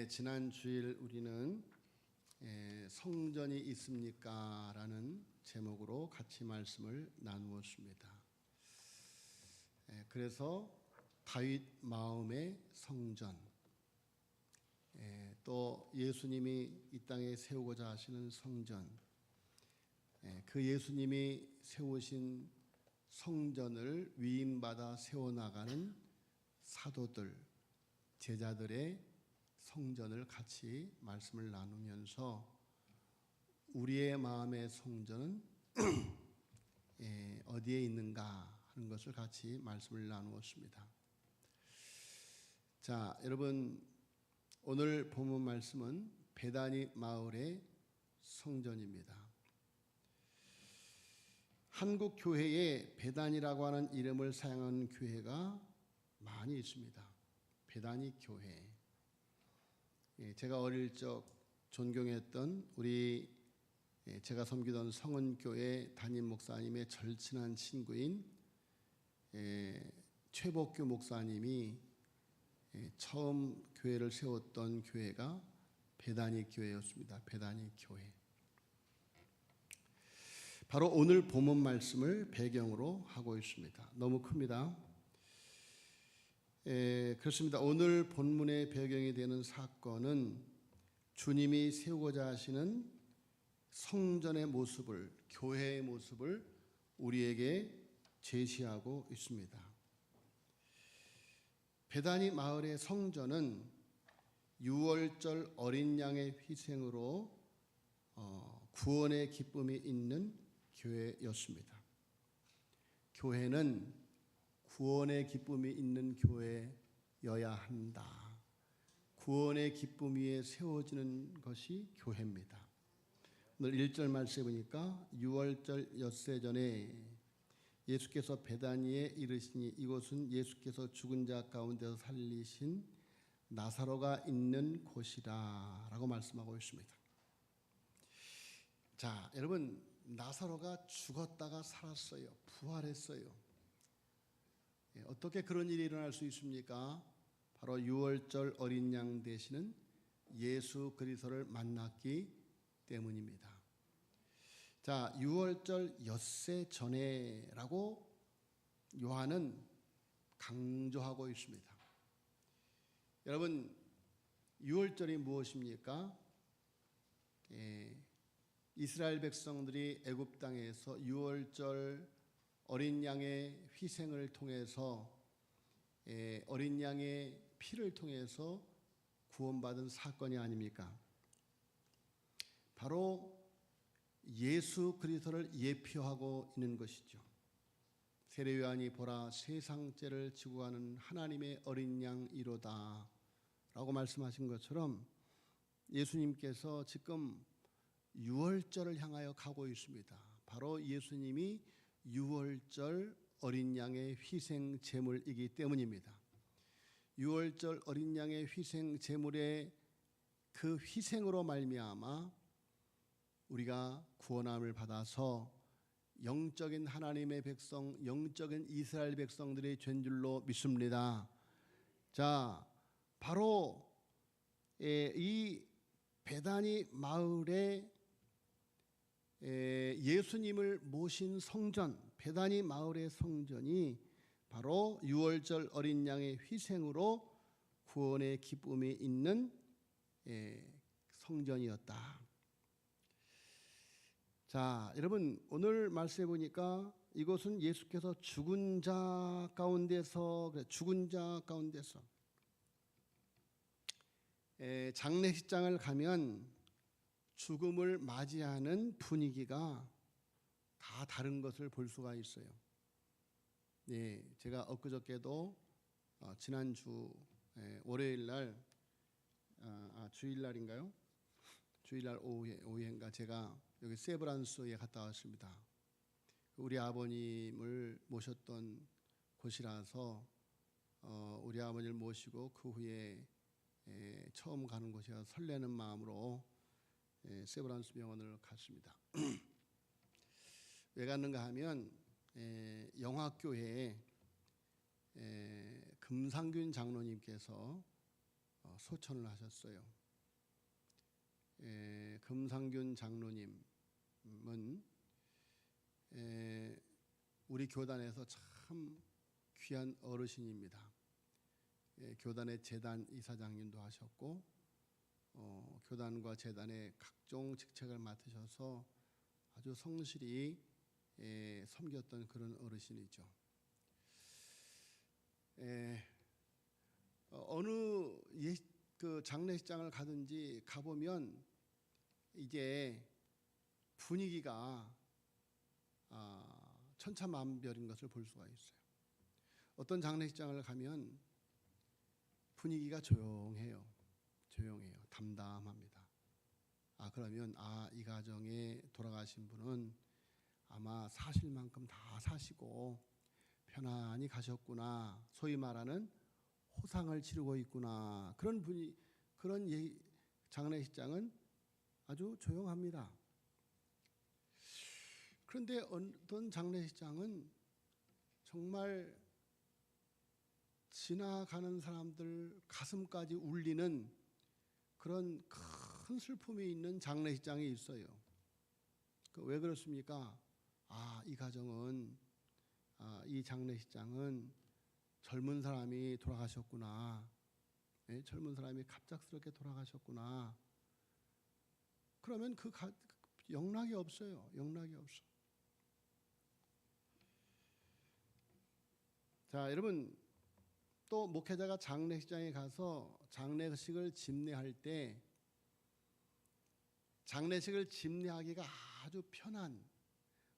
지난 주일 우리는 성전이 있습니까? 라는 제목으로 같이 말씀을 나누었습니다. 그래서 다윗 마음의 성전, 또 예수님이 이 땅에 세우고자 하시는 성전, 그 예수님이 세우신 성전을 위임받아 세워나가는 사도들, 제자들의 성전을 같이 말씀을 나누면서 우리의 마음의 성전은 어디에 있는가 하는 것을 같이 말씀을 나누었습니다. 자, 여러분, 오늘 본문 말씀은 베다니 마을의 성전입니다. 한국 교회에 베단이라고 하는 이름을 사용하는 교회가 많이 있습니다. 베다니 교회. 제가 어릴 적 존경했던 제가 섬기던 성은교회 담임 목사님의 절친한 친구인 최복규 목사님이 처음 교회를 세웠던 교회가 베다니 교회였습니다. 베다니 교회. 바로 오늘 본문 말씀을 배경으로 하고 있습니다. 너무 큽니다. 그렇습니다. 오늘 본문의 배경이 되는 사건은 주님이 세우고자 하시는 성전의 모습을, 교회의 모습을 우리에게 제시하고 있습니다. 베다니 마을의 성전은 유월절 어린 양의 희생으로 구원의 기쁨이 있는 교회였습니다. 교회는 구원의 기쁨이 있는 교회여야 한다. 구원의 기쁨 위에 세워지는 것이 교회입니다. 오늘 1절 말씀에 보니까 유월절 엿새 전에 예수께서 베다니에 이르시니 이곳은 예수께서 죽은 자 가운데서 살리신 나사로가 있는 곳이라 라고 말씀하고 있습니다. 자, 여러분, 나사로가 죽었다가 살았어요. 부활했어요. 어떻게 그런 일이 일어날 수 있습니까? 바로 유월절 어린 양 되시는 예수 그리스도를 만났기 때문입니다. 자, 유월절 엿새 전에라고 요한은 강조하고 있습니다. 여러분, 유월절이 무엇입니까? 이스라엘 백성들이 애굽 땅에서 유월절 어린 양의 희생을 통해서 어린 양의 피를 통해서 구원받은 사건이 아닙니까? 바로 예수 그리스도를 예표하고 있는 것이죠. 세례 요한이 보라 세상 죄를 지고 가는 하나님의 어린 양이로다 라고 말씀하신 것처럼 예수님께서 지금 유월절을 향하여 가고 있습니다. 바로 예수님이 유월절 어린 양의 희생 제물이기 때문입니다. 유월절 어린 양의 희생 제물의 그 희생으로 말미암아 우리가 구원함을 받아서 영적인 하나님의 백성, 영적인 이스라엘 백성들의 된 줄로 믿습니다. 자, 바로 이 베다니 마을에 예수님을 모신 성전, 베다니 마을의 성전이 바로 유월절 어린 양의 희생으로 구원의 기쁨이 있는 성전이었다. 자, 여러분, 오늘 말씀해 보니까 이곳은 예수께서 죽은 자 가운데서 장례식장을 가면 죽음을 맞이하는 분위기가 다 다른 것을 볼 수가 있어요. 제가 엊그저께도 지난주 월요일날 주일날인가요? 주일날 오후인가 제가 여기 세브란스에 갔다 왔습니다. 우리 아버님을 모셨던 곳이라서 우리 아버님을 모시고 그 후에 처음 가는 곳이라 설레는 마음으로 세브란스 병원을 갔습니다. 왜 갔는가 하면 영화교회에 금상균 장로님께서 소천을 하셨어요. 금상균 장로님은 우리 교단에서 참 귀한 어르신입니다. 교단의 재단 이사장님도 하셨고 교단과 재단의 각종 직책을 맡으셔서 아주 성실히 섬겼던 그런 어르신이죠. 어느 그 장례식장을 가든지 가보면 이게 분위기가 천차만별인 것을 볼 수가 있어요. 어떤 장례식장을 가면 분위기가 조용해요. 담담합니다. 그러면 이 가정에 돌아가신 분은 아마 사실 만큼 다 사시고 편안히 가셨구나. 소위 말하는 호상을 치르고 있구나. 그런 장례식장은 아주 조용합니다. 그런데 어떤 장례식장은 정말 지나가는 사람들 가슴까지 울리는 그런 큰 슬픔이 있는 장례식장이 있어요. 왜 그렇습니까? 이 가정은 이 장례식장은 젊은 사람이 돌아가셨구나. 젊은 사람이 갑작스럽게 돌아가셨구나. 그러면 영락이 없어요. 영락이 없어. 자, 여러분 또 목회자가 장례식장에 가서 장례식을 집례할 때 장례식을 집례하기가 아주 편한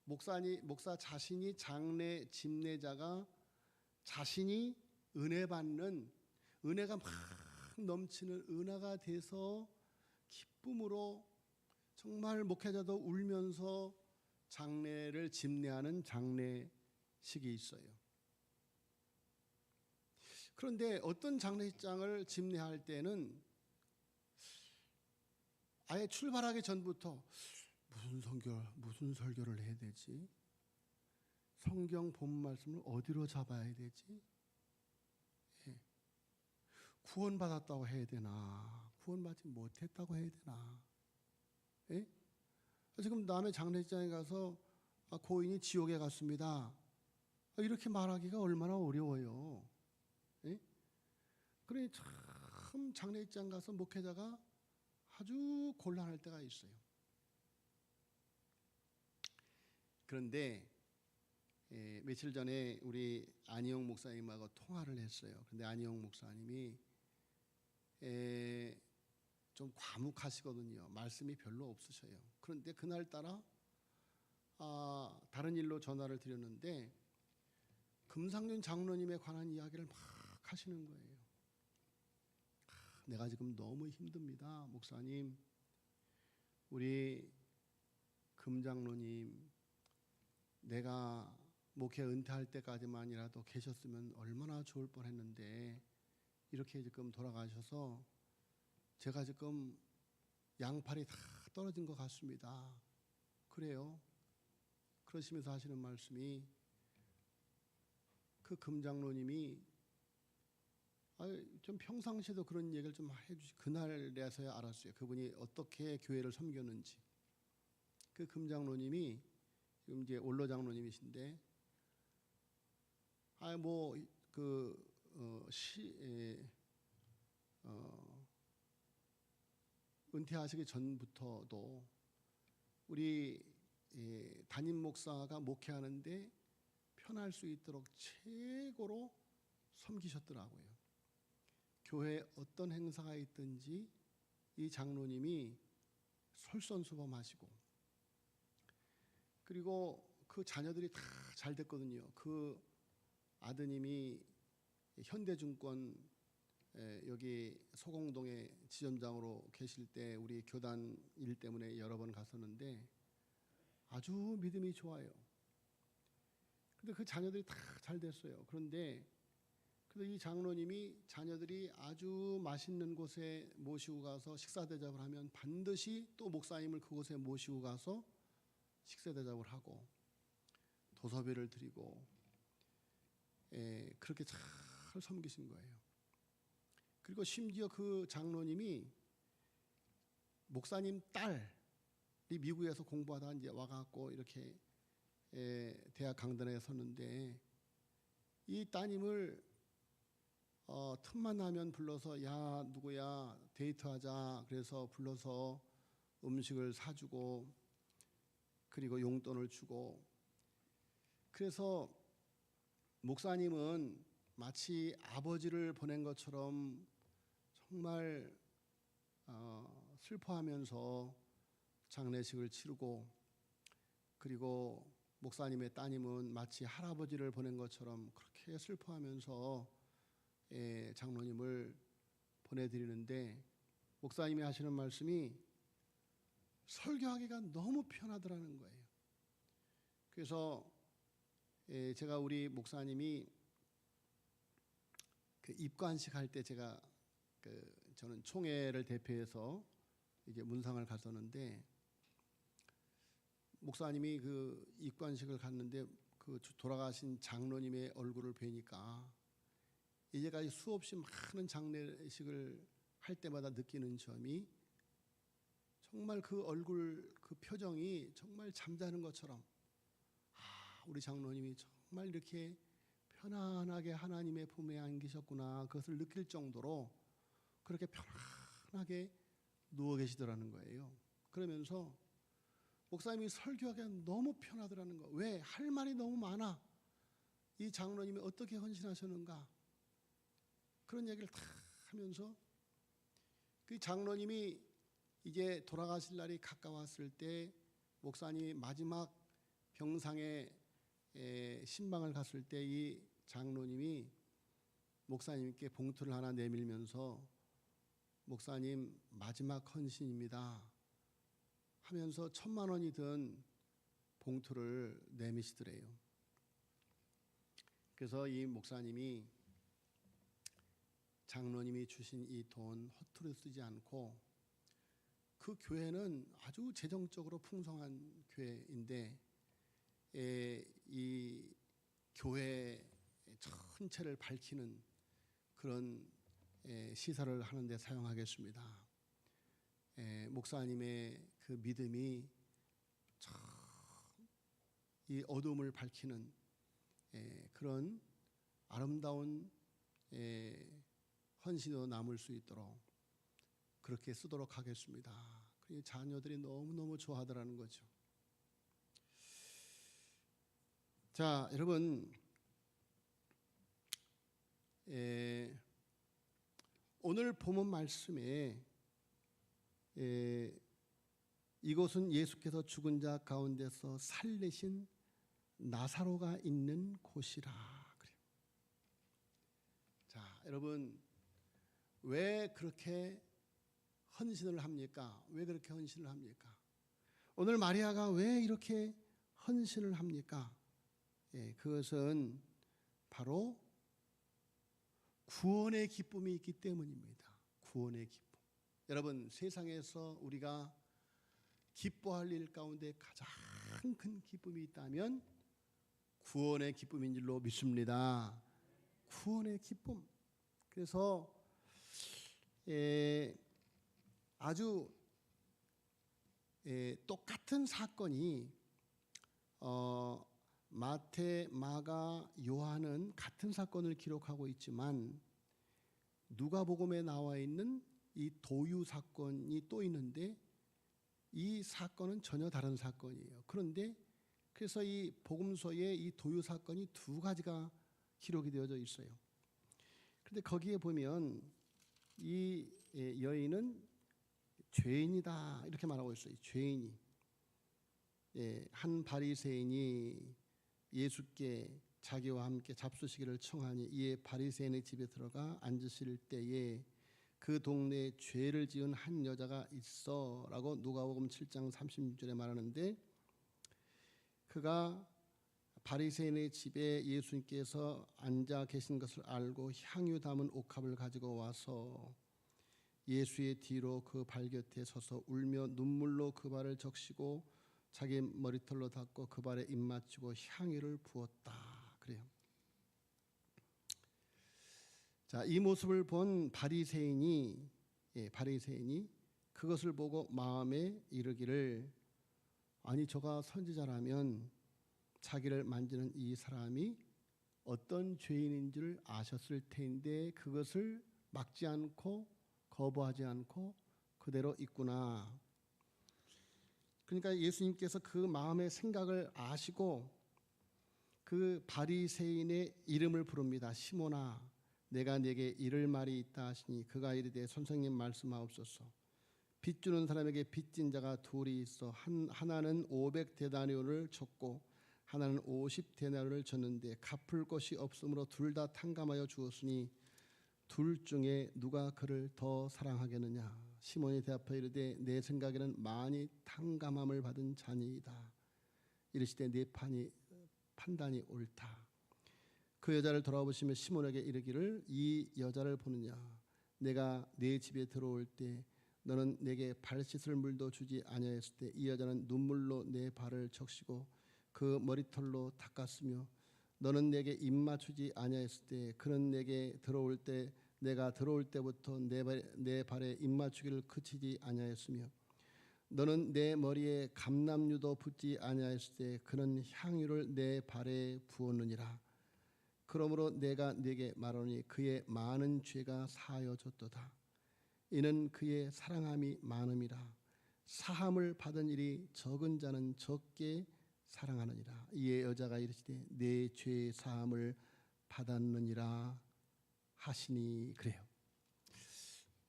목사 자신이 장례 집례자가 자신이 은혜 받는 은혜가 막 넘치는 은혜가 돼서 기쁨으로 정말 목회자도 울면서 장례를 집례하는 장례식이 있어요. 그런데 어떤 장례식장을 집례할 때는 아예 출발하기 전부터 무슨 설교를 해야 되지? 성경 본 말씀을 어디로 잡아야 되지? 구원받았다고 해야 되나? 구원받지 못했다고 해야 되나? 지금 남의 장례식장에 가서 고인이 지옥에 갔습니다. 이렇게 말하기가 얼마나 어려워요. 그러니 참 장례식장 가서 목회자가 아주 곤란할 때가 있어요. 그런데 며칠 전에 우리 안희영 목사님하고 통화를 했어요. 그런데 안희영 목사님이 좀 과묵하시거든요. 말씀이 별로 없으셔요. 그런데 그날따라 다른 일로 전화를 드렸는데 금상균 장로님에 관한 이야기를 막 하시는 거예요. 내가 지금 너무 힘듭니다. 목사님, 우리 금장로님 내가 목회 은퇴할 때까지만이라도 계셨으면 얼마나 좋을 뻔했는데 이렇게 지금 돌아가셔서 제가 지금 양팔이 다 떨어진 것 같습니다. 그래요. 그러시면서 하시는 말씀이 그 금장로님이 좀 평상시에도 그런 얘기를 좀 해주시. 그날에서야 알았어요. 그분이 어떻게 교회를 섬겼는지. 그 금장로님이 지금 이제 올로 장로님이신데, 은퇴하시기 전부터도 우리 담임 목사가 목회하는데 편할 수 있도록 최고로 섬기셨더라고요. 교회에 어떤 행사가 있든지 이 장로님이 솔선수범하시고, 그리고 그 자녀들이 다 잘 됐거든요. 그 아드님이 현대증권 여기 소공동에 지점장으로 계실 때 우리 교단 일 때문에 여러 번 갔었는데 아주 믿음이 좋아요. 근데 그 자녀들이 다 잘 됐어요. 그런데 이 장로님이 자녀들이 아주 맛있는 곳에 모시고 가서 식사 대접을 하면 반드시 또 목사님을 그곳에 모시고 가서 식사 대접을 하고 도서비를 드리고 그렇게 잘 섬기신 거예요. 그리고 심지어 그 장로님이 목사님 딸이 미국에서 공부하다 이제 와갖고 이렇게 대학 강단에 섰는데 이 따님을 틈만 나면 불러서 야 누구야 데이트하자 그래서 불러서 음식을 사주고 그리고 용돈을 주고 그래서 목사님은 마치 아버지를 보낸 것처럼 정말 슬퍼하면서 장례식을 치르고 그리고 목사님의 따님은 마치 할아버지를 보낸 것처럼 그렇게 슬퍼하면서 장로님을 보내드리는데 목사님이 하시는 말씀이 설교하기가 너무 편하더라는 거예요. 그래서 제가 우리 목사님이 그 입관식 할 때 제가 저는 총회를 대표해서 이제 문상을 갔었는데 목사님이 그 입관식을 갔는데 그 돌아가신 장로님의 얼굴을 뵈니까 이제까지 수없이 많은 장례식을 할 때마다 느끼는 점이 정말 그 얼굴 그 표정이 정말 잠자는 것처럼 우리 장로님이 정말 이렇게 편안하게 하나님의 품에 안기셨구나 그것을 느낄 정도로 그렇게 편안하게 누워 계시더라는 거예요. 그러면서 목사님이 설교하기가 너무 편하더라는 거. 왜? 할 말이 너무 많아. 이 장로님이 어떻게 헌신하셨는가 그런 얘기를 다 하면서 그 장로님이 이제 돌아가실 날이 가까웠을 때 목사님이 마지막 병상에 신방을 갔을 때 이 장로님이 목사님께 봉투를 하나 내밀면서 목사님 마지막 헌신입니다 하면서 1,000만 원이 든 봉투를 내미시더래요. 그래서 이 목사님이 장로님이 주신 이 돈 허투루 쓰지 않고 그 교회는 아주 재정적으로 풍성한 교회인데 이 교회 전체를 밝히는 그런 시설을 하는데 사용하겠습니다. 목사님의 그 믿음이 이 어둠을 밝히는 그런 아름다운 헌신으로 남을 수 있도록 그렇게 쓰도록 하겠습니다. 자녀들이 너무너무 좋아하더라는 거죠. 자, 여러분 오늘 본문 말씀에 이곳은 예수께서 죽은 자 가운데서 살리신 나사로가 있는 곳이라 그래요. 자, 여러분 왜 그렇게 헌신을 합니까? 왜 그렇게 헌신을 합니까? 오늘 마리아가 왜 이렇게 헌신을 합니까? 그것은 바로 구원의 기쁨이 있기 때문입니다. 구원의 기쁨. 여러분 세상에서 우리가 기뻐할 일 가운데 가장 큰 기쁨이 있다면 구원의 기쁨인 줄로 믿습니다. 구원의 기쁨. 그래서 아주 똑같은 사건이 마태, 마가, 요한은 같은 사건을 기록하고 있지만 누가복음에 나와 있는 이 도유 사건이 또 있는데 이 사건은 전혀 다른 사건이에요. 그런데 그래서 이 복음서에 이 도유 사건이 두 가지가 기록이 되어져 있어요. 그런데 거기에 보면 이 여인은 죄인이다 이렇게 말하고 있어요. 죄인이. 한 바리새인이 예수께 자기와 함께 잡수시기를 청하니 이에 바리새인의 집에 들어가 앉으실 때에 그 동네에 죄를 지은 한 여자가 있어라고 누가복음 7장 36절에 말하는데 그가 바리새인의 집에 예수님께서 앉아 계신 것을 알고 향유 담은 옥합을 가지고 와서 예수의 뒤로 그 발 곁에 서서 울며 눈물로 그 발을 적시고 자기 머리털로 닦고 그 발에 입 맞추고 향유를 부었다 그래요. 자, 이 모습을 본 바리새인이 그것을 보고 마음에 이르기를, 아니 저가 선지자라면 자기를 만지는 이 사람이 어떤 죄인인 줄 아셨을 텐데 그것을 막지 않고 거부하지 않고 그대로 있구나. 그러니까 예수님께서 그 마음의 생각을 아시고 그 바리새인의 이름을 부릅니다. 시몬아, 내가 네게 이를 말이 있다 하시니 그가 이르되 선생님 말씀하옵소서. 빚주는 사람에게 빚진 자가 둘이 있어 하나는 500데나리온을 줬고 하나는 50데나리온을 줬는데 갚을 것이 없으므로 둘 다 탕감하여 주었으니 둘 중에 누가 그를 더 사랑하겠느냐. 시몬이 대답하여 이르되 내 생각에는 많이 탕감함을 받은 자니이다. 이르시되 네 판단이 옳다. 그 여자를 돌아보시며 시몬에게 이르기를 이 여자를 보느냐. 내가 네 집에 들어올 때 너는 내게 발 씻을 물도 주지 아니하였을 때 이 여자는 눈물로 내 발을 적시고 그 머리털로 닦았으며 너는 내게 입 맞추지 아니하였을 때 그는 내게 들어올 때 내가 들어올 때부터 내 발에 입 맞추기를 그치지 아니하였으며 너는 내 머리에 감람유도 붓지 아니하였을 때 그는 향유를 내 발에 부었느니라. 그러므로 내가 네게 말하노니 그의 많은 죄가 사하여졌도다. 이는 그의 사랑함이 많음이라. 사함을 받은 일이 적은 자는 적게 사랑하느니라. 이에 여자가 이르시되 내 죄 사함을 받았느니라 하시니. 그래요.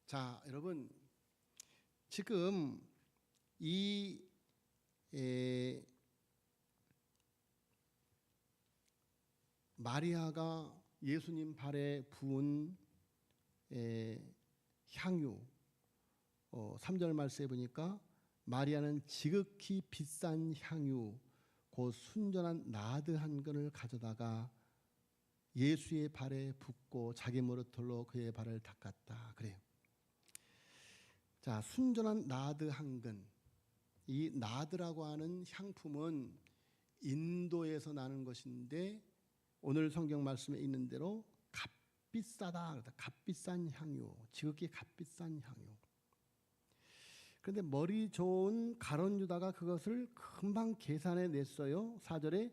자, 여러분, 지금 이 마리아가 예수님 발에 부은 향유, 3절 말씀에 보니까 마리아는 지극히 비싼 향유 곧 순전한 나드 한 근을 가져다가 예수의 발에 붓고 자기 머리털로 그의 발을 닦았다. 그래요. 자, 순전한 나드 한 근. 이 나드라고 하는 향품은 인도에서 나는 것인데 오늘 성경 말씀에 있는 대로 값비싸다. 값비싼 향유, 지극히 값비싼 향유. 그런데 머리 좋은 가룟 유다가 그것을 금방 계산해 냈어요. 4절에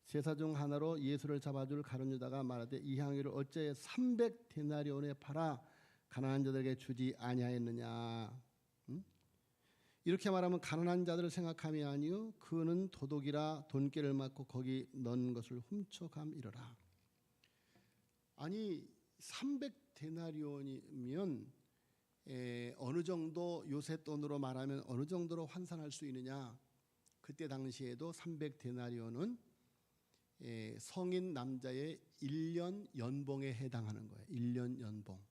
제사 중 하나로 예수를 잡아줄 가룟 유다가 말하되 이 향유를 어째 300데나리온에 팔아 가난한 자들에게 주지 아니하였느냐. 이렇게 말하면 가난한 자들을 생각함이 아니요 그는 도둑이라 돈깨를 맞고 거기 넣은 것을 훔쳐감이러라. 아니 300데나리온이면 어느 정도 요새 돈으로 말하면 어느 정도로 환산할 수 있느냐. 그때 당시에도 300데나리온은 성인 남자의 1년 연봉에 해당하는 거예요. 1년 연봉.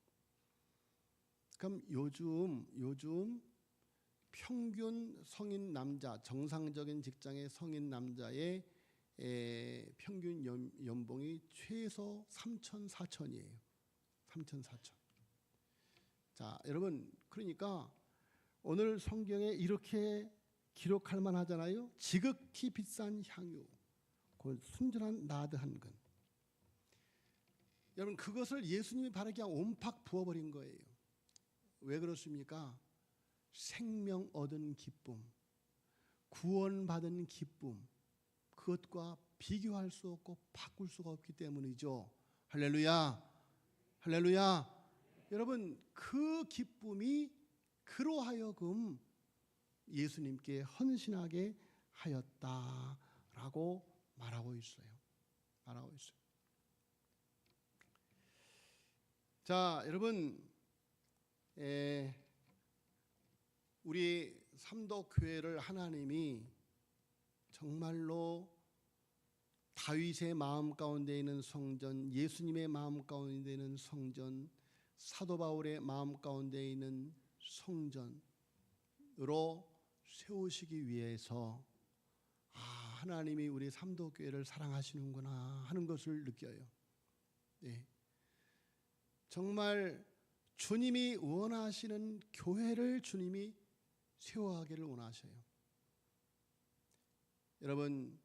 그럼 요즘 평균 성인 남자, 정상적인 직장의 성인 남자의 평균 연봉이 최소 3천, 4천이에요. 3천, 4천. 자, 여러분, 그러니까 오늘 성경에 이렇게 기록할 만하잖아요. 지극히 비싼 향유, 그 순전한 나드 한 근. 여러분, 그것을 예수님이 발에 그냥 온팍 부어버린 거예요. 왜 그렇습니까? 생명 얻은 기쁨, 구원받은 기쁨, 그것과 비교할 수 없고 바꿀 수가 없기 때문이죠. 할렐루야, 할렐루야. 여러분, 그 기쁨이 그로 하여금 예수님께 헌신하게 하였다라고 말하고 있어요. 자, 여러분, 우리 삼도교회를 하나님이 정말로 다윗의 마음 가운데 있는 성전, 예수님의 마음 가운데 있는 성전, 사도 바울의 마음 가운데 있는 성전으로 세우시기 위해서 하나님이 우리 삼도교회를 사랑하시는구나 하는 것을 느껴요. 네. 정말 주님이 원하시는 교회를 주님이 세워가기를 원하셔요. 여러분,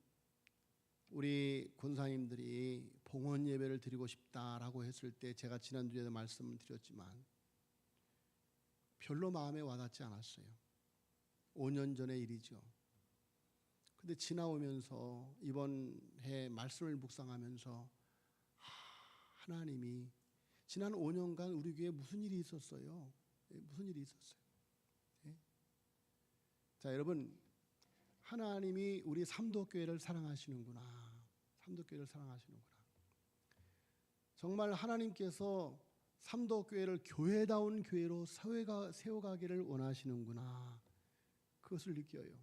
우리 권사님들이 봉헌 예배를 드리고 싶다라고 했을 때 제가 지난주에도 말씀을 드렸지만 별로 마음에 와닿지 않았어요. 5년 전의 일이죠. 근데 지나오면서 이번 해 말씀을 묵상하면서 하나님이 지난 5년간 우리 교회에 무슨 일이 있었어요? 무슨 일이 있었어요? 예? 자, 여러분, 하나님이 우리 삼도교회를 사랑하시는구나. 삼도교회를 사랑하시는구나. 정말 하나님께서 삼도교회를 교회다운 교회로 세워가기를 원하시는구나. 그것을 느껴요.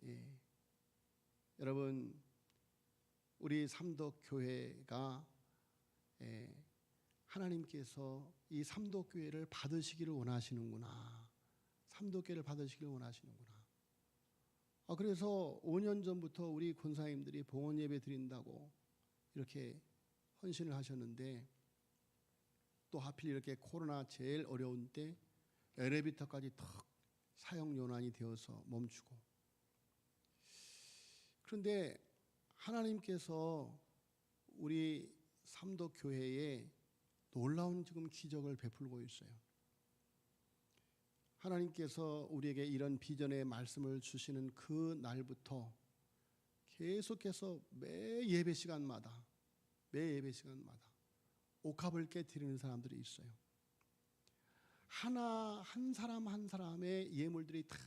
예. 여러분, 우리 삼도교회가 하나님께서 이 삼도교회를 받으시기를 원하시는구나. 삼도교회를 받으시기를 원하시는구나. 그래서 5년 전부터 우리 권사님들이 봉헌 예배 드린다고 이렇게 헌신을 하셨는데 또 하필 이렇게 코로나 제일 어려운 때 엘리베이터까지 턱 사용 요난이 되어서 멈추고, 그런데 하나님께서 우리 삼도교회에 놀라운 지금 기적을 베풀고 있어요. 하나님께서 우리에게 이런 비전의 말씀을 주시는 그 날부터 계속해서 매 예배 시간마다 옥합을 깨트리는 사람들이 있어요. 한 사람 한 사람의 예물들이 다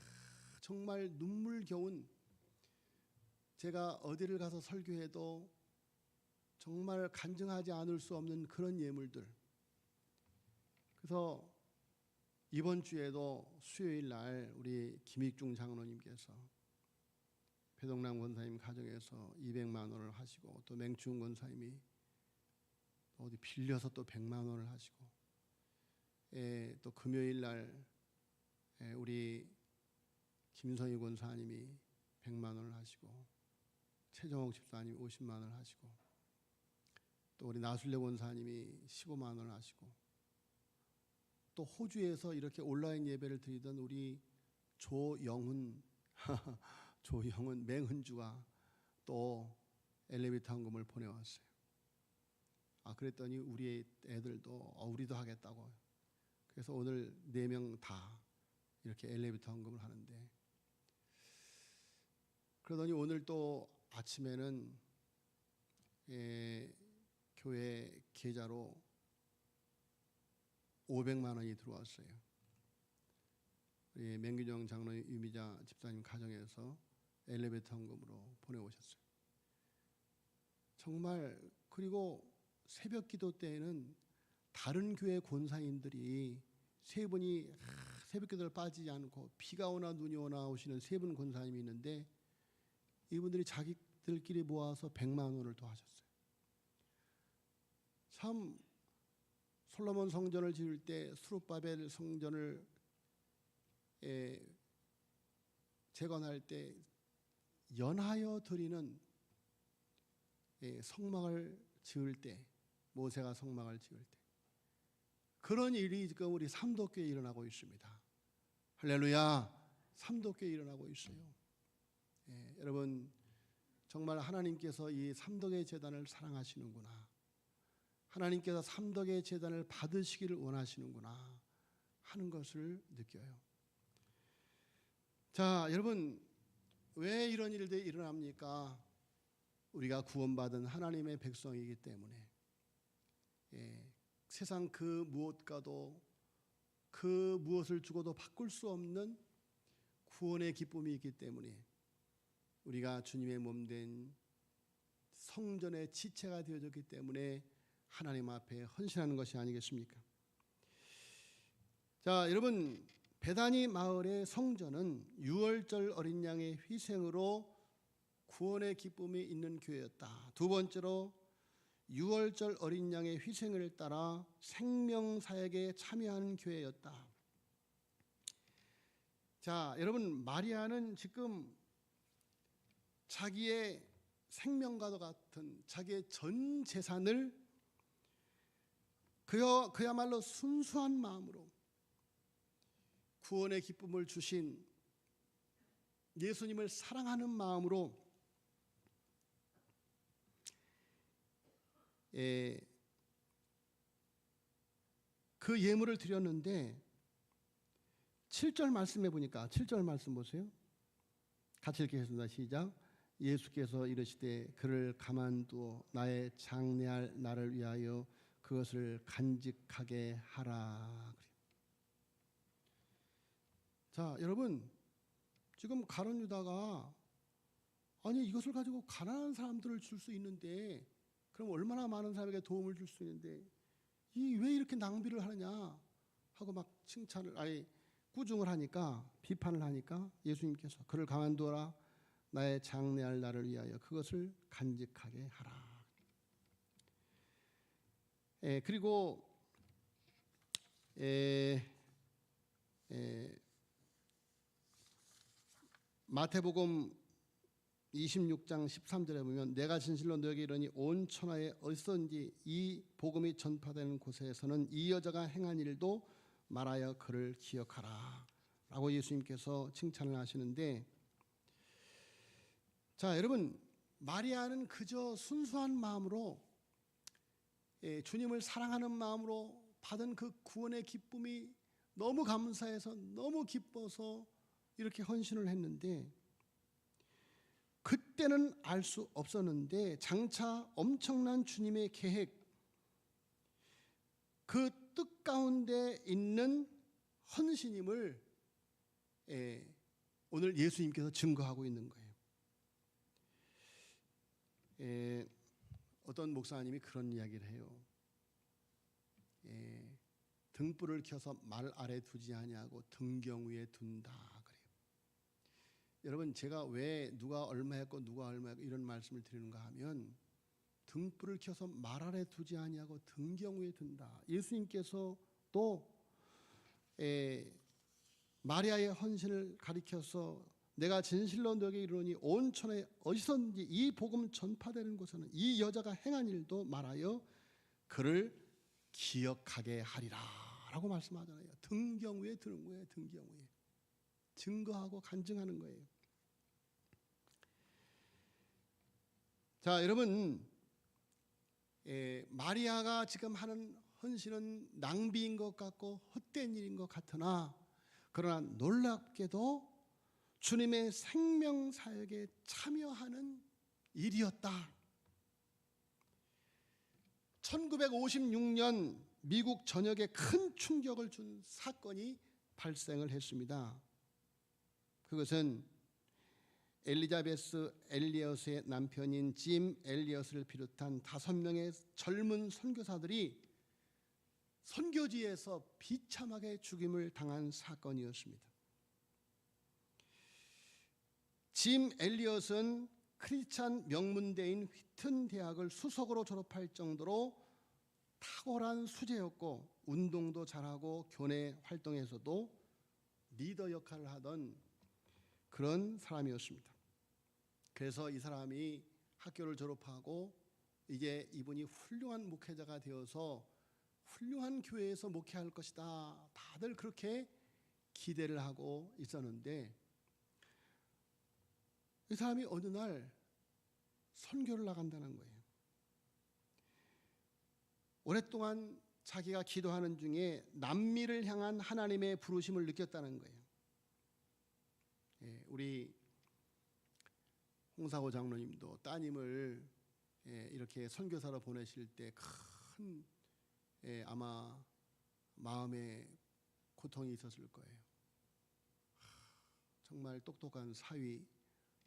정말 눈물겨운, 제가 어디를 가서 설교해도 정말 간증하지 않을 수 없는 그런 예물들. 그래서 이번 주에도 수요일 날 우리 김익중 장로님께서 배동남 권사님 가정에서 200만 원을 하시고, 또 맹충 권사님이 어디 빌려서 또 100만 원을 하시고, 또 금요일 날 우리 김성희 권사님이 100만 원을 하시고, 최정옥 집사님이 50만 원을 하시고, 또 우리 나술래 권사님이 15만 원을 하시고, 또 호주에서 이렇게 온라인 예배를 드리던 우리 조영훈 맹흔주가 또 엘리베이터 헌금을 보내왔어요. 그랬더니 우리 애들도 우리도 하겠다고. 그래서 오늘 4명 다 이렇게 엘리베이터 헌금을 하는데, 그러더니 오늘 또 아침에는 교회 계좌로 500만 원이 들어왔어요. 우리 맹균영 장로 유미자 집사님 가정에서 엘리베이터 헌금으로 보내오셨어요. 정말. 그리고 새벽 기도 때에는 다른 교회 권사님들이 세 분이 새벽 기도를 빠지지 않고 비가 오나 눈이 오나 오시는 세 분 권사님이 있는데, 이분들이 자기들끼리 모아서 100만 원을 더 하셨어요. 참, 솔로몬 성전을 지을 때 스룹바벨 성전을 재건할 때 연하여 드리는 성막을 지을 때, 모세가 성막을 지을 때 그런 일이 지금 우리 삼도교회에 일어나고 있습니다. 할렐루야. 삼도교회에 일어나고 있어요. 여러분, 정말 하나님께서 이 삼덕의 제단을 사랑하시는구나, 하나님께서 삼덕의 제단을 받으시기를 원하시는구나 하는 것을 느껴요. 자, 여러분, 왜 이런 일들이 일어납니까? 우리가 구원받은 하나님의 백성이기 때문에. 세상 그 무엇과도, 그 무엇을 주고도 바꿀 수 없는 구원의 기쁨이 있기 때문에 우리가 주님의 몸된 성전의 지체가 되어졌기 때문에 하나님 앞에 헌신하는 것이 아니겠습니까? 자, 여러분, 베다니 마을의 성전은 유월절 어린 양의 희생으로 구원의 기쁨이 있는 교회였다. 두 번째로, 유월절 어린 양의 희생을 따라 생명사역에 참여하는 교회였다. 자, 여러분, 마리아는 지금 자기의 생명과도 같은 자기의 전 재산을 그야말로 순수한 마음으로 구원의 기쁨을 주신 예수님을 사랑하는 마음으로 그 예물을 드렸는데 7절 말씀해 보니까 7절 말씀 보세요. 같이 읽겠습니다. 시작. 예수께서 이르시되 그를 가만두어 나의 장래할 나를 위하여 그것을 간직하게 하라. 자, 여러분, 지금 가룟 유다가 아니 이것을 가지고 가난한 사람들을 줄 수 있는데 그럼 얼마나 많은 사람에게 도움을 줄 수 있는데 이 왜 이렇게 낭비를 하느냐 하고 막 칭찬을 꾸중을 하니까 비판을 하니까 예수님께서 그를 가만두어라 나의 장래할 나를 위하여 그것을 간직하게 하라. 그리고 마태복음 26장 13절에 보면 내가 진실로 너에게 이르니 온 천하에 어디서든지 이 복음이 전파되는 곳에서는 이 여자가 행한 일도 말하여 그를 기억하라 라고 예수님께서 칭찬을 하시는데, 자 여러분, 마리아는 그저 순수한 마음으로 주님을 사랑하는 마음으로 받은 그 구원의 기쁨이 너무 감사해서 너무 기뻐서 이렇게 헌신을 했는데, 그때는 알 수 없었는데 장차 엄청난 주님의 계획, 그 뜻 가운데 있는 헌신임을 오늘 예수님께서 증거하고 있는 거예요. 어떤 목사님이 그런 이야기를 해요. 등불을 켜서 말 아래 두지 아니하고 등경 위에 둔다 그래요. 여러분, 제가 왜 누가 얼마 했고 누가 얼마 했고 이런 말씀을 드리는가 하면, 등불을 켜서 말 아래 두지 아니하고 등경 위에 둔다. 예수님께서 또 마리아의 헌신을 가리켜서 내가 진실로 너에게 이르노니 온 천하에 어디서든지 이 복음 전파되는 곳에는 이 여자가 행한 일도 말하여 그를 기억하게 하리라 라고 말씀하잖아요. 등경 위에 두는 거예요. 등경 위에 증거하고 간증하는 거예요. 자 여러분, 마리아가 지금 하는 헌신은 낭비인 것 같고 헛된 일인 것 같으나, 그러나 놀랍게도 주님의 생명사역에 참여하는 일이었다. 1956년 미국 전역에 큰 충격을 준 사건이 발생을 했습니다. 그것은 엘리자베스 엘리엇의 남편인 짐 엘리엇을 비롯한 5명의 젊은 선교사들이 선교지에서 비참하게 죽임을 당한 사건이었습니다. 짐 엘리엇은 크리스찬 명문대인 휘튼 대학을 수석으로 졸업할 정도로 탁월한 수재였고 운동도 잘하고 교내 활동에서도 리더 역할을 하던 그런 사람이었습니다. 그래서 이 사람이 학교를 졸업하고 이제 이분이 훌륭한 목회자가 되어서 훌륭한 교회에서 목회할 것이다, 다들 그렇게 기대를 하고 있었는데, 이 사람이 어느 날 선교를 나간다는 거예요. 오랫동안 자기가 기도하는 중에 남미를 향한 하나님의 부르심을 느꼈다는 거예요. 우리 홍사고 장로님도 따님을 이렇게 선교사로 보내실 때 큰 아마 마음에 고통이 있었을 거예요. 정말 똑똑한 사위,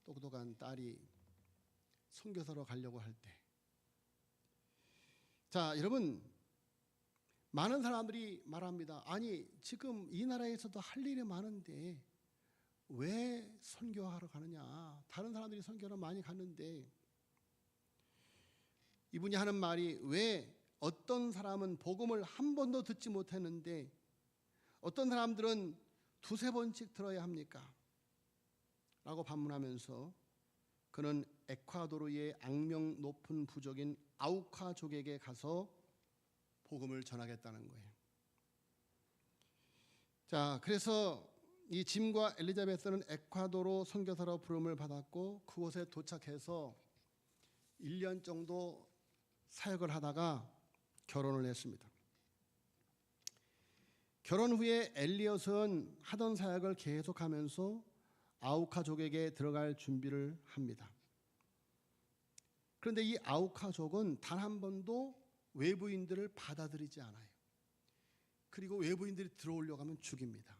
똑똑한 딸이 선교사로 가려고 할 때, 자 여러분, 많은 사람들이 말합니다. 아니 지금 이 나라에서도 할 일이 많은데 왜 선교하러 가느냐, 다른 사람들이 선교를 많이 갔는데. 이분이 하는 말이, 왜 어떤 사람은 복음을 한 번도 듣지 못했는데 어떤 사람들은 2-3번씩 들어야 합니까? 라고 반문하면서 그는 에콰도르의 악명 높은 부족인 아우카족에게 가서 복음을 전하겠다는 거예요. 자, 그래서 이 짐과 엘리자베스는 에콰도르 선교사로 부름을 받았고 그곳에 도착해서 1년 정도 사역을 하다가 결혼을 했습니다. 결혼 후에 엘리엇은 하던 사역을 계속하면서 아우카족에게 들어갈 준비를 합니다. 그런데 이 아우카족은 단 한 번도 외부인들을 받아들이지 않아요. 그리고 외부인들이 들어오려고 하면 죽입니다.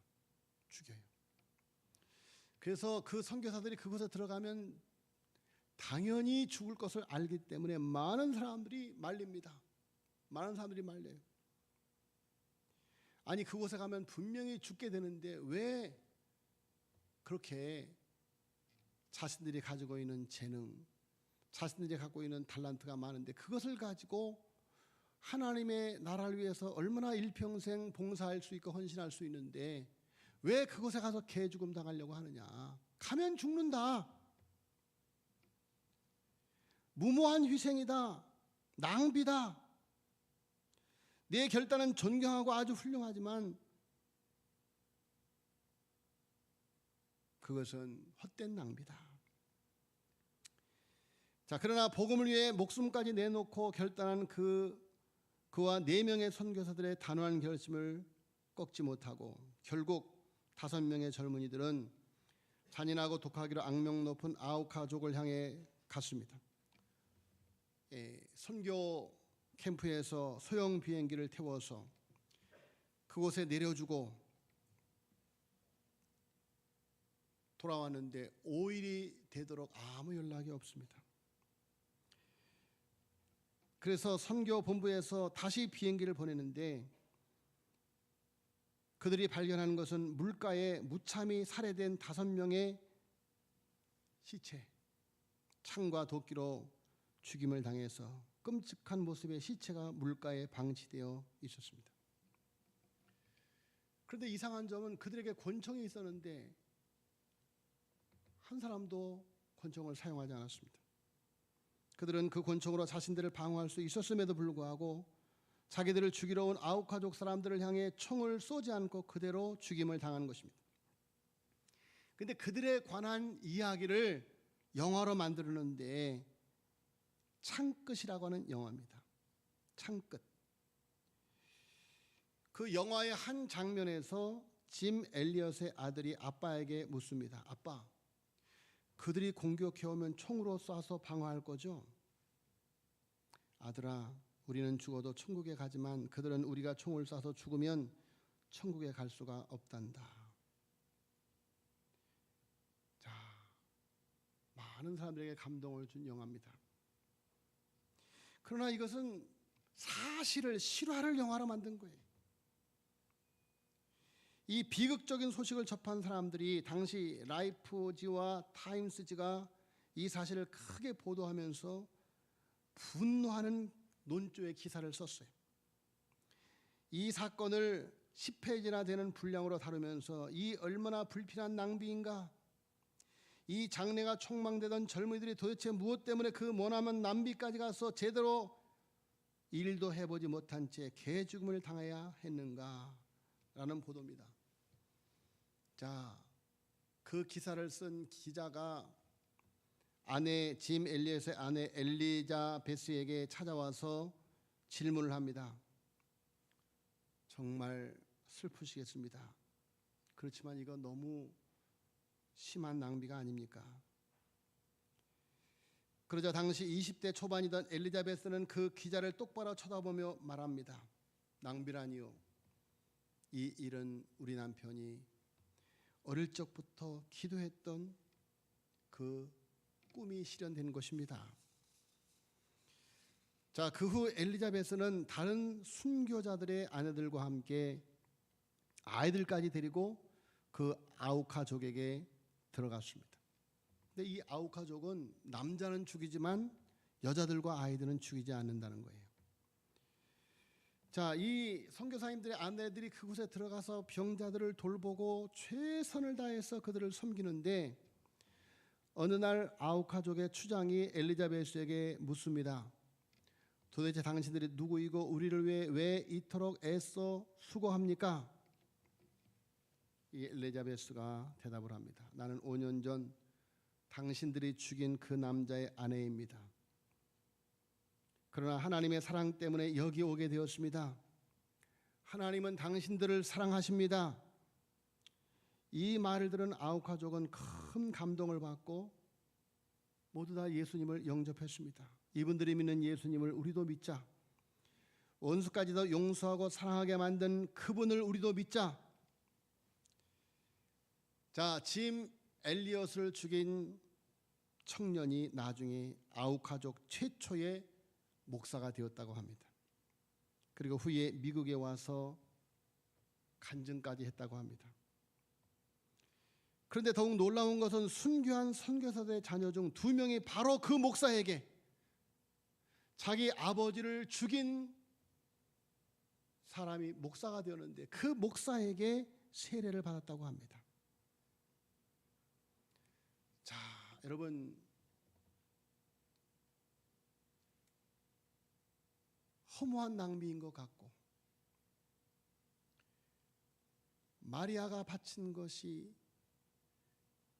죽여요. 그래서 그 선교사들이 그곳에 들어가면 당연히 죽을 것을 알기 때문에 많은 사람들이 말립니다. 많은 사람들이 말려요. 아니, 그곳에 가면 분명히 죽게 되는데 왜 그렇게 자신들이 가지고 있는 재능, 자신들이 갖고 있는 달란트가 많은데 그것을 가지고 하나님의 나라를 위해서 얼마나 일평생 봉사할 수 있고 헌신할 수 있는데 왜 그곳에 가서 개죽음 당하려고 하느냐. 가면 죽는다. 무모한 희생이다. 낭비다. 내 결단은 존경하고 아주 훌륭하지만 그것은 헛된 낭비다. 자, 그러나 복음을 위해 목숨까지 내놓고 결단한 그와 4명의 선교사들의 단호한 결심을 꺾지 못하고 결국 5명의 젊은이들은 잔인하고 독하기로 악명 높은 아우카족을 향해 갔습니다. 선교 캠프에서 소형 비행기를 태워서 그곳에 내려주고 돌아왔는데 5일이 되도록 아무 연락이 없습니다. 그래서 선교 본부에서 다시 비행기를 보내는데 그들이 발견한 것은 물가에 무참히 살해된 5명의 시체, 창과 도끼로 죽임을 당해서 끔찍한 모습의 시체가 물가에 방치되어 있었습니다. 그런데 이상한 점은 그들에게 권총이 있었는데 한 사람도 권총을 사용하지 않았습니다. 그들은 그 권총으로 자신들을 방어할 수 있었음에도 불구하고 자기들을 죽이러 온 아우카족 사람들을 향해 총을 쏘지 않고 그대로 죽임을 당한 것입니다. 그런데 그들에 관한 이야기를 영화로 만들었는데 창끝이라고 하는 영화입니다. 창끝. 그 영화의 한 장면에서 짐 엘리엇의 아들이 아빠에게 묻습니다. 아빠, 그들이 공격해오면 총으로 쏴서 방어할 거죠? 아들아, 우리는 죽어도 천국에 가지만 그들은 우리가 총을 쏴서 죽으면 천국에 갈 수가 없단다. 자, 많은 사람들에게 감동을 준 영화입니다. 그러나 이것은 사실을 실화를 영화로 만든 거예요. 이 비극적인 소식을 접한 사람들이 당시 라이프지와 타임스지가 이 사실을 크게 보도하면서 분노하는 논조의 기사를 썼어요. 이 사건을 10페이지나 되는 분량으로 다루면서 이 얼마나 불필요한 낭비인가, 이 장래가 촉망되던 젊은이들이 도대체 무엇 때문에 그 머나먼 남비까지 가서 제대로 일도 해보지 못한 채 개죽음을 당해야 했는가라는 보도입니다. 자, 그 기사를 쓴 기자가 아내 짐 엘리엇의 아내 엘리자베스에게 찾아와서 질문을 합니다. 정말 슬프시겠습니다. 그렇지만 이거 너무 심한 낭비가 아닙니까? 그러자 당시 20대 초반이던 엘리자베스는 그 기자를 똑바로 쳐다보며 말합니다. 낭비라니요. 이 일은 우리 남편이 어릴 적부터 기도했던 그 꿈이 실현된 것입니다. 자, 그 후 엘리자베스는 다른 순교자들의 아내들과 함께 아이들까지 데리고 그 아우카족에게 들어갔습니다. 근데 이 아우카족은 남자는 죽이지만 여자들과 아이들은 죽이지 않는다는 거예요. 자, 이 선교사님들의 아내들이 그곳에 들어가서 병자들을 돌보고 최선을 다해서 그들을 섬기는데 어느 날 아우카족의 추장이 엘리자베스에게 묻습니다. 도대체 당신들이 누구이고 우리를 위해 왜 이토록 애써 수고합니까? 이 엘리자베스가 대답을 합니다. 나는 5년 전 당신들이 죽인 그 남자의 아내입니다. 그러나 하나님의 사랑 때문에 여기 오게 되었습니다. 하나님은 당신들을 사랑하십니다. 이 말을 들은 아홉 가족은 큰 감동을 받고 모두 다 예수님을 영접했습니다. 이분들이 믿는 예수님을 우리도 믿자. 원수까지도 용서하고 사랑하게 만든 그분을 우리도 믿자. 자, 짐 엘리엇을 죽인 청년이 나중에 아홉 가족 최초의 목사가 되었다고 합니다. 그리고 후에 미국에 와서 간증까지 했다고 합니다. 그런데 더욱 놀라운 것은 순교한 선교사들의 자녀 중 2명이 바로 그 목사에게 자기 아버지를 죽인 사람이 목사가 되었는데 그 목사에게 세례를 받았다고 합니다. 자, 여러분, 허무한 낭비인 것 같고 마리아가 바친 것이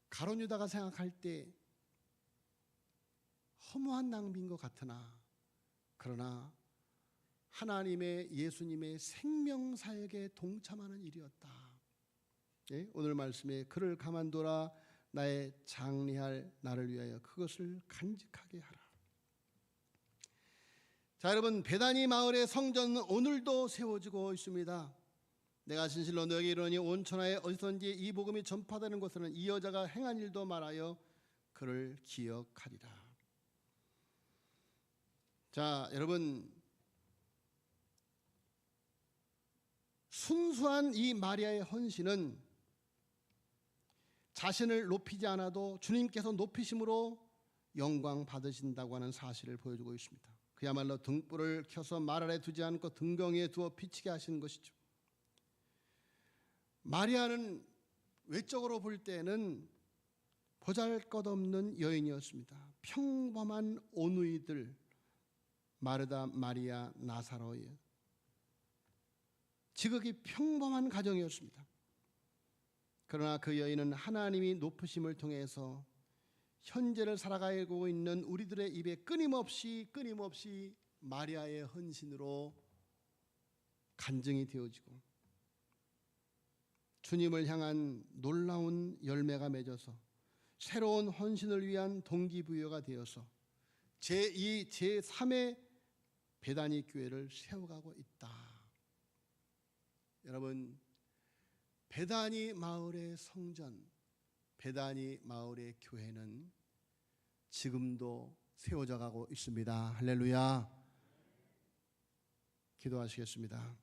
가룟 유다가 생각할 때 허무한 낭비인 것 같으나 그러나 하나님의 예수님의 생명사역에 동참하는 일이었다. 예? 오늘 말씀에 그를 가만둬라 나의 장리할 나를 위하여 그것을 간직하게 하라. 자, 여러분, 베다니 마을의 성전은 오늘도 세워지고 있습니다. 내가 진실로 너에게 이르노니 온 천하에 어디선지 이 복음이 전파되는 곳에는 이 여자가 행한 일도 말하여 그를 기억하리라. 자, 여러분, 순수한 이 마리아의 헌신은 자신을 높이지 않아도 주님께서 높이심으로 영광 받으신다고 하는 사실을 보여주고 있습니다. 그야말로 등불을 켜서 말 아래 두지 않고 등경 위에 두어 비치게 하시는 것이죠. 마리아는 외적으로 볼 때는 보잘것없는 여인이었습니다. 평범한 오누이들 마르다, 마리아, 나사로의 지극히 평범한 가정이었습니다. 그러나 그 여인은 하나님이 높으심을 통해서 현재를 살아가고 있는 우리들의 입에 끊임없이 마리아의 헌신으로 간증이 되어지고 주님을 향한 놀라운 열매가 맺어서 새로운 헌신을 위한 동기부여가 되어서 제2, 제3의 베다니 교회를 세워가고 있다. 여러분, 베다니 마을의 성전, 베다니 마을의 교회는 지금도 세워져 가고 있습니다. 할렐루야. 기도하시겠습니다.